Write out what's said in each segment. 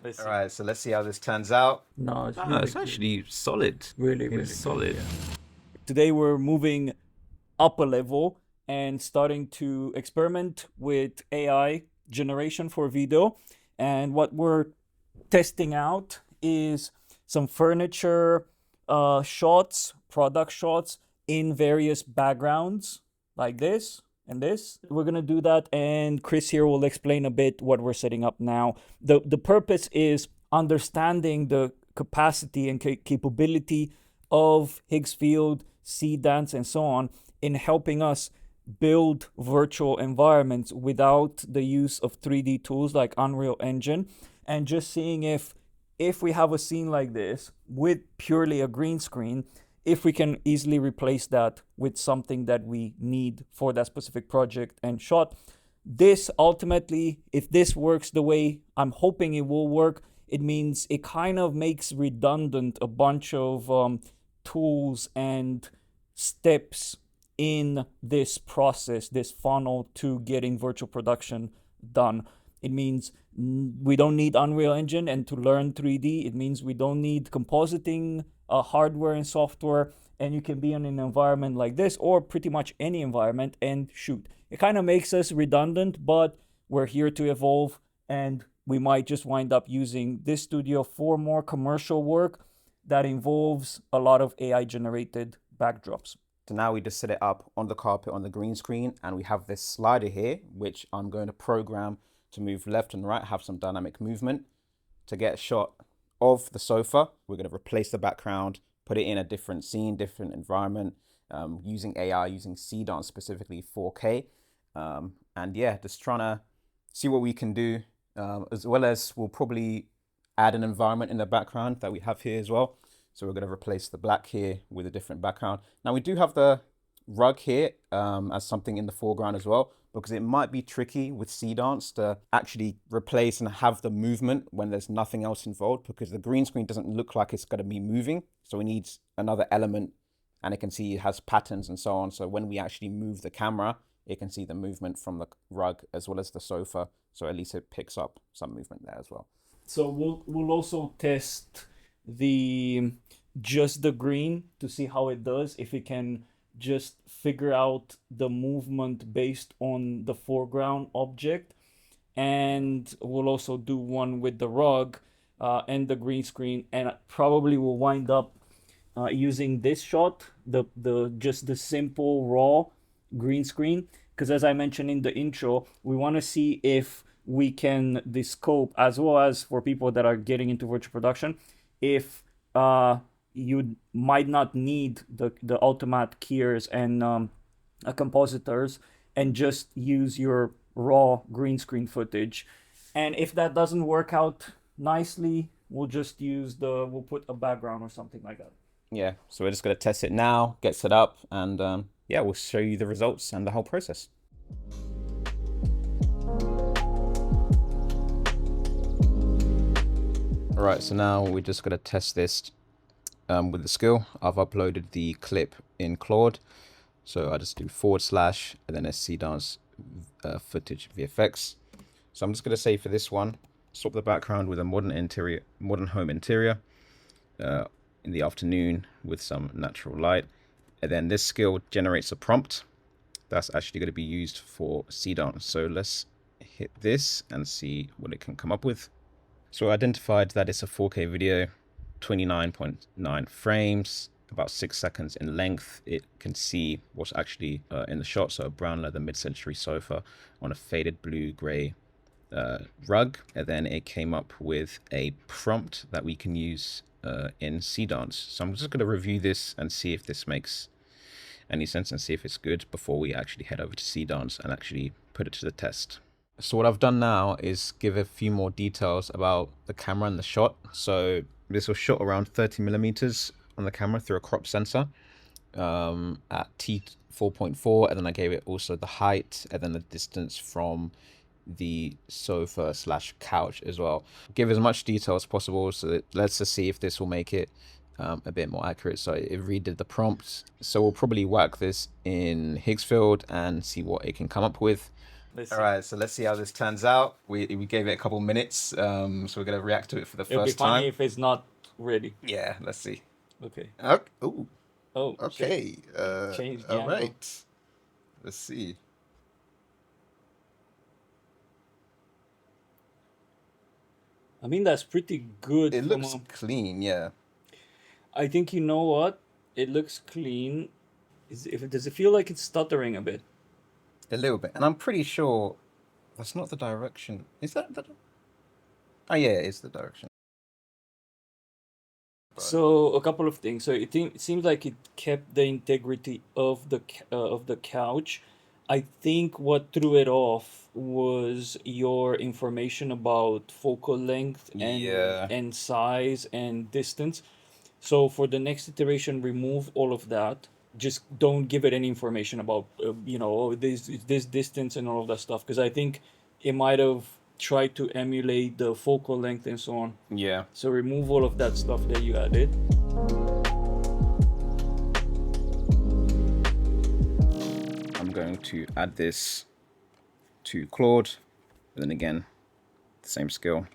All right, so let's see how this turns out. No, it's No, really it's good. actually solid. Really, It's really solid. good. Yeah. Today we're moving up a level and starting to experiment with AI generation for video. And what we're testing out is some furniture shots, product shots in various backgrounds like this and this. We're gonna do that, and Chris here will explain a bit what we're setting up now. The purpose is understanding the capacity and capability of Higgsfield, Seedance, and so on in helping us build virtual environments without the use of 3D tools like Unreal Engine, and just seeing if we have a scene like this with purely a green screen, if we can easily replace that with something that we need for that specific project and shot. This ultimately, if this works the way I'm hoping it will work, it means it kind of makes redundant a bunch of tools and steps in this process, this funnel to getting virtual production done. It means we don't need Unreal Engine, and to learn 3D, it means we don't need compositing hardware and software, and you can be in an environment like this or pretty much any environment and shoot. It kind of makes us redundant, but we're here to evolve, and we might just wind up using this studio for more commercial work that involves a lot of AI generated backdrops. So now we just set it up on the carpet on the green screen, and we have this slider here, which I'm going to program to move left and right, have some dynamic movement. To get a shot of the sofa, we're going to replace the background, put it in a different scene, different environment, using AI, using Seedance, specifically 4K. And yeah, just trying to see what we can do, as well as we'll probably add an environment in the background that we have here as well. So we're going to replace the black here with a different background. Now we do have the rug here as something in the foreground as well, because it might be tricky with Seedance to actually replace and have the movement when there's nothing else involved, because the green screen doesn't look like it's going to be moving. So we need another element, and it can see it has patterns and so on. So when we actually move the camera, it can see the movement from the rug as well as the sofa. So at least it picks up some movement there as well. So we'll also test the just the green to see how it does, if it can just figure out the movement based on the foreground object. And we'll also do one with the rug and the green screen, and probably we'll wind up using this shot, the just the simple raw green screen, because as I mentioned in the intro, we want to see if we can the scope, as well as for people that are getting into virtual production, if you might not need the automat keyers and compositors, and just use your raw green screen footage. And if that doesn't work out nicely, we'll just use we'll put a background or something like that. Yeah, so we're just going to test it now, get set up, and yeah, we'll show you the results and the whole process. All right, so now we're just going to test this with the skill. I've uploaded the clip in Claude. So I just do / and then Seedance footage VFX. So I'm just going to say for this one, swap the background with a modern home interior in the afternoon with some natural light. And then this skill generates a prompt that's actually going to be used for Seedance. So let's hit this and see what it can come up with. So I identified that it's a 4K video, 29.9 frames, about 6 seconds in length. It can see what's actually in the shot. So a brown leather mid-century sofa on a faded blue-gray rug. And then it came up with a prompt that we can use in Seedance. So I'm just going to review this and see if this makes any sense and see if it's good before we actually head over to Seedance and actually put it to the test. So what I've done now is give a few more details about the camera and the shot. So this was shot around 30mm on the camera through a crop sensor at t4.4, and then I gave it also the height and then the distance from the sofa / couch as well. Give as much detail as possible, so that, let's just see if this will make it a bit more accurate. So it redid the prompts. So we'll probably work this in Higgsfield and see what it can come up with. Let's All see. right, so let's see how this turns out. We gave it a couple minutes, so we're gonna react to it for the It'll be first funny time. if it's not ready. Yeah, let's see. Okay. Ooh, Oh, shit. okay. Change the All angle. right. Let's see. I mean, that's pretty good It from looks a... clean, yeah. I think you know what? It looks clean. Does it feel like it's stuttering a bit? A little bit. And I'm pretty sure that's not the direction. Is that the... Oh, yeah, it is the direction. So a couple of things. So it seems like it kept the integrity of the couch. I think what threw it off was your information about focal length Yeah. and size and distance. So for the next iteration, remove all of that. Just don't give it any information about oh, this distance and all of that stuff, because I think it might have tried to emulate the focal length and so on. Yeah. So remove all of that stuff that you added. I'm going to add this to Claude, and then again, the same skill.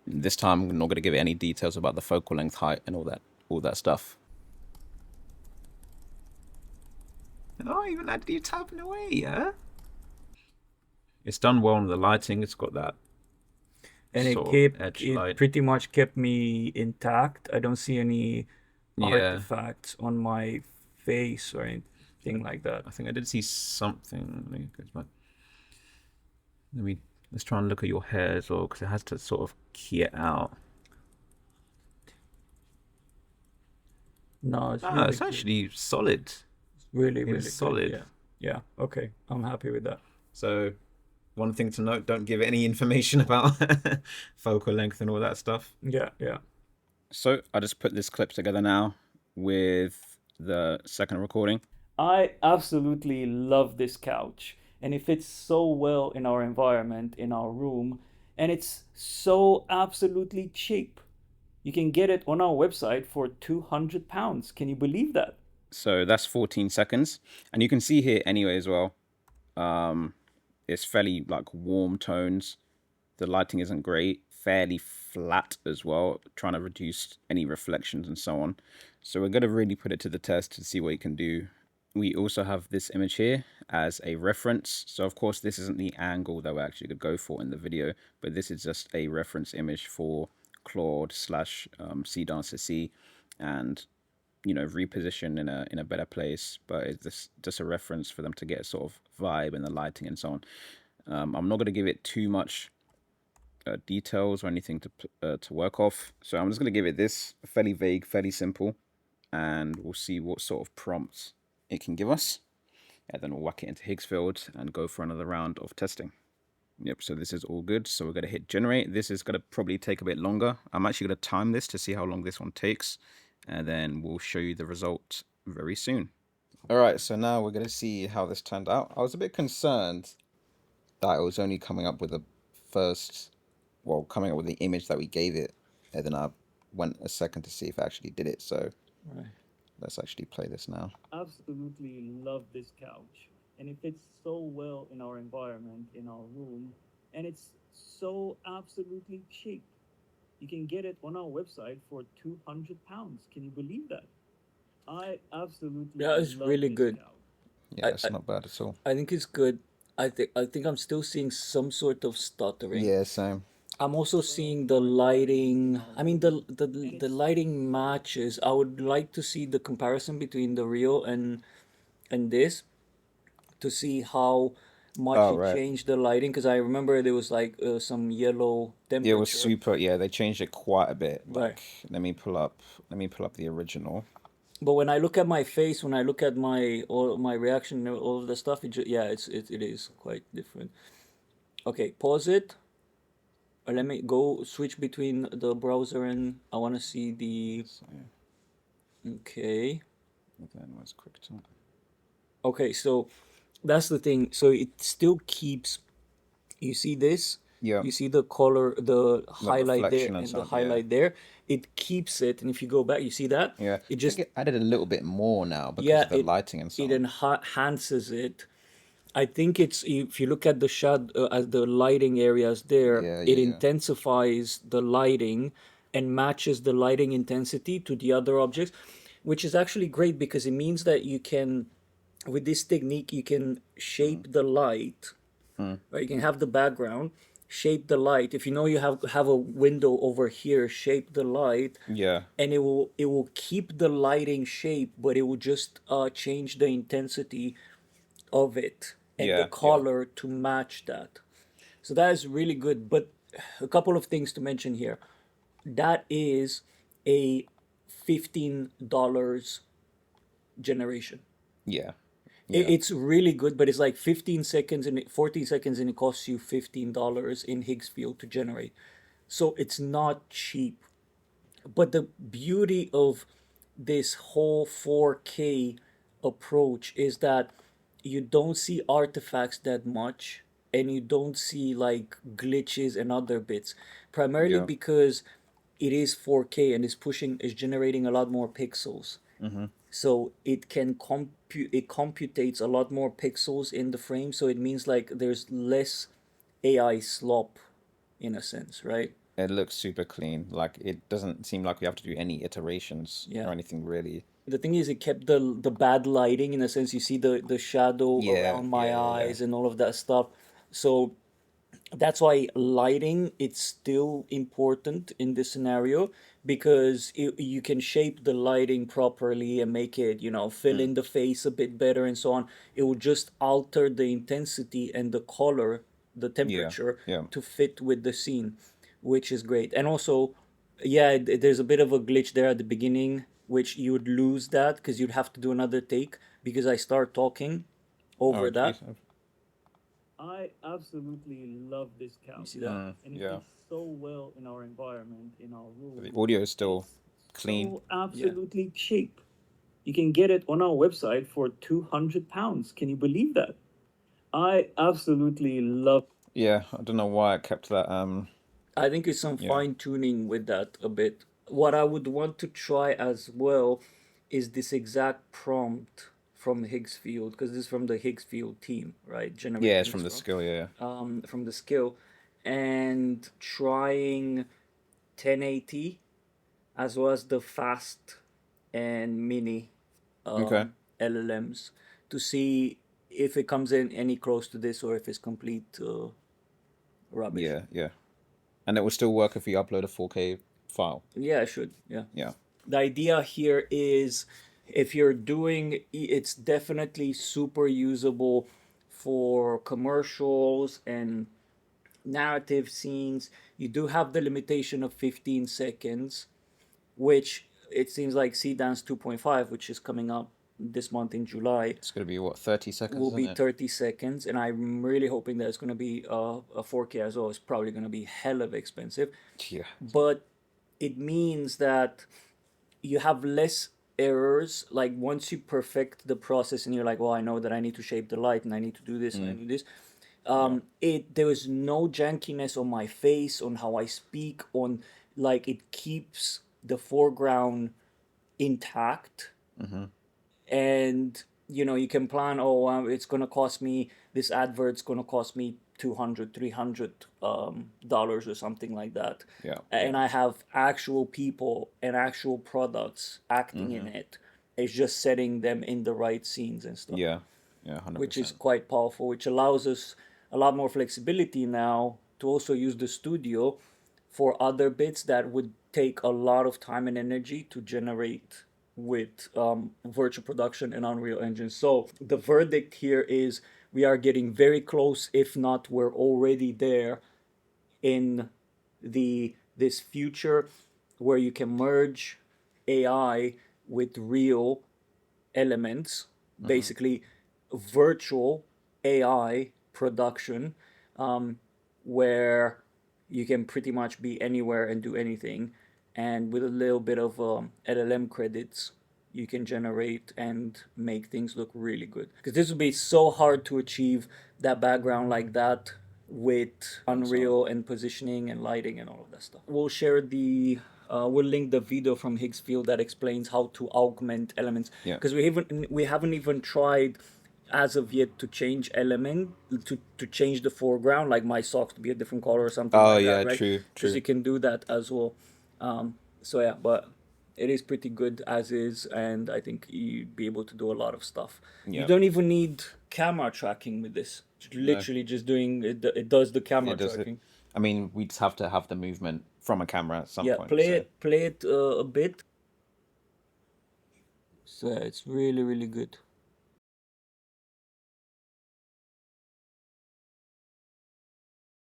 And this time, I'm not going to give it any details about the focal length, height, and all that stuff. Oh, even that you tapping away, yeah. It's done well on the lighting. It's got that And it pretty much kept me intact. I don't see any artifacts on my face or anything like that. I think I did see something. Let's try and look at your hair as well, because it has to sort of key it out. No, it's it's actually solid. It's really It's solid. Good. Yeah. Okay. I'm happy with that. So, one thing to note: don't give it any information about focal length and all that stuff. Yeah. So I just put this clip together now with the second recording. I absolutely love this couch, and it fits so well in our environment, in our room, and it's so absolutely cheap. You can get it on our website for £200. Can you believe that? So that's 14 seconds, and you can see here anyway as well. It's fairly like warm tones. The lighting isn't great, fairly flat as well, trying to reduce any reflections and so on. So we're going to really put it to the test to see what you can do. We also have this image here as a reference. So of course this isn't the angle that we're actually going to go for in the video, but this is just a reference image for Claude / Seedance C, and reposition in a better place. But it's just a reference for them to get a sort of vibe and the lighting and so on. I'm not going to give it too much details or anything to work off, so I'm just going to give it this fairly vague, fairly simple, and we'll see what sort of prompts it can give us, and then we'll whack it into Higgsfield and go for another round of testing. Yep, so this is all good. So we're going to hit generate. This is going to probably take a bit longer. I'm actually going to time this to see how long this one takes, and then we'll show you the result very soon. All right, so now we're going to see how this turned out. I was a bit concerned that it was only coming up with the image that we gave it, and then I went a second to see if it actually did it. So let's actually play this now. Absolutely love this couch, and it fits so well in our environment, in our room, and it's so absolutely cheap. You can get it on our website for £200. Can you believe that? I absolutely it's really good. Couch. Yeah, it's not bad at all. I think it's good. I think I'm still seeing some sort of stuttering. Yeah, same. I'm also seeing the lighting. I mean, the lighting matches. I would like to see the comparison between the real and this, to see how much it changed the lighting, because I remember there was like some yellow temperature. Yeah, it was super. Yeah, they changed it quite a bit. Like, let me pull up the original. But when I look at my face, when I look at all my reaction, all of the stuff, it is quite different. Okay, pause it. Let me go switch between the browser, and I want to see the. Okay. Okay, so that's the thing. So it still keeps. You see this? Yeah. You see the color, the highlight there, and the highlight there. It keeps it, and if you go back, you see that? Yeah. It just added a little bit more now because of the lighting and so on. It enhances it. I think it's if you look at the shadow at the lighting areas there, Yeah, it yeah, yeah. intensifies the lighting and matches the lighting intensity to the other objects, which is actually great because it means that you can, with this technique, you can Mm, shape the light, mm. right? You can have the background, shape the light. If you know you have a window over here, shape the light, Yeah, and it will keep the lighting shape, but it will just change the intensity of it and the yeah, yeah, color to match that. So that is really good. But a couple of things to mention here. That is a $15 generation. yeah, It, yeah, it's really good, but it's like 15 seconds and 14 seconds, and it costs you $15 in Higgsfield to generate. So it's not cheap. But the beauty of this whole 4K approach is that you don't see artifacts that much, and you don't see like glitches and other bits, primarily yeah. because it is 4K and is generating a lot more pixels. Mm-hmm. So it computates a lot more pixels in the frame, so it means like there's less AI slop in a sense, right? It looks super clean. Like it doesn't seem like we have to do any iterations Yeah. or anything really. The thing is, it kept the bad lighting in a sense. You see the shadow Yeah, around my yeah, yeah, yeah. eyes and all of that stuff. So that's why lighting it's still important in this scenario, because you can shape the lighting properly and make it, fill Mm. in the face a bit better and so on. It will just alter the intensity and the color, the Yeah, temperature, yeah. to fit with the scene, which is great. And also, yeah, there's a bit of a glitch there at the beginning, which you would lose that because you'd have to do another take because I start talking Oh, over that. geez. I absolutely love this couch. You see that? Mm, And it yeah. fits so well in our environment, in our The room. audio is still It's clean. so absolutely cheap. You can get it on our website for £200. Can you believe that? I absolutely love. Yeah, I don't know why it kept that. I think it's some Yeah. fine tuning with that a bit. What I would want to try as well is this exact prompt from Higgsfield, because this is from the Higgsfield team, right? Yeah, it's Generating from this the skill. Yeah. from the skill, and trying 1080 as well as the fast and mini Okay. LLMs to see if it comes in any close to this or if it's complete rubbish. Yeah, yeah. And it will still work if you upload a 4K file. Yeah, I should. Yeah. Yeah. The idea here is if you're doing, it's definitely super usable for commercials and narrative scenes. You do have the limitation of 15 seconds, which it seems like Seedance 2.5, which is coming up this month in July, It's gonna be what, 30 seconds, will isn't be it? 30 seconds. And I'm really hoping that it's going to be a 4K as well. It's probably going to be hell of expensive. Yeah. But it means that you have less errors. Like once you perfect the process and you're like, well, I know that I need to shape the light and I need to do this and I Mm, need this, yeah. there is no jankiness on my face, on how I speak, on, like, it keeps the foreground intact. Mm-hmm. And you can plan, oh, it's going to cost me, this advert's going to cost me 200 300 dollars or something like that, Yeah. and Yeah. I have actual people and actual products acting in Mm-hmm. it. It's just setting them in the right scenes and stuff, Yeah. Yeah. which is 100%. quite powerful, which allows us a lot more flexibility now to also use the studio for other bits that would take a lot of time and energy to generate with virtual production and Unreal Engine. So the verdict here is we are getting very close, if not we're already there, in this future where you can merge AI with real elements, Mm-hmm. basically virtual AI production, where you can pretty much be anywhere and do anything. And with a little bit of LLM credits, you can generate and make things look really good. Because this would be so hard to achieve that background like that with So, Unreal and positioning and lighting and all of that stuff. We'll link the video from Higgsfield that explains how to augment elements, yeah. because we haven't even tried as of yet to change element to change the foreground, like my socks to be a different color or something Oh like yeah, that, right? true, Because true. you can do that as well. So yeah, but it is pretty good as is, and I think you'd be able to do a lot of stuff. You Yeah. don't even need camera tracking with this. No, Literally just doing it. It does the camera it does it. tracking. I mean, we just have to have the movement from a camera at some Yeah, point. So play it a bit. So yeah, it's really really good.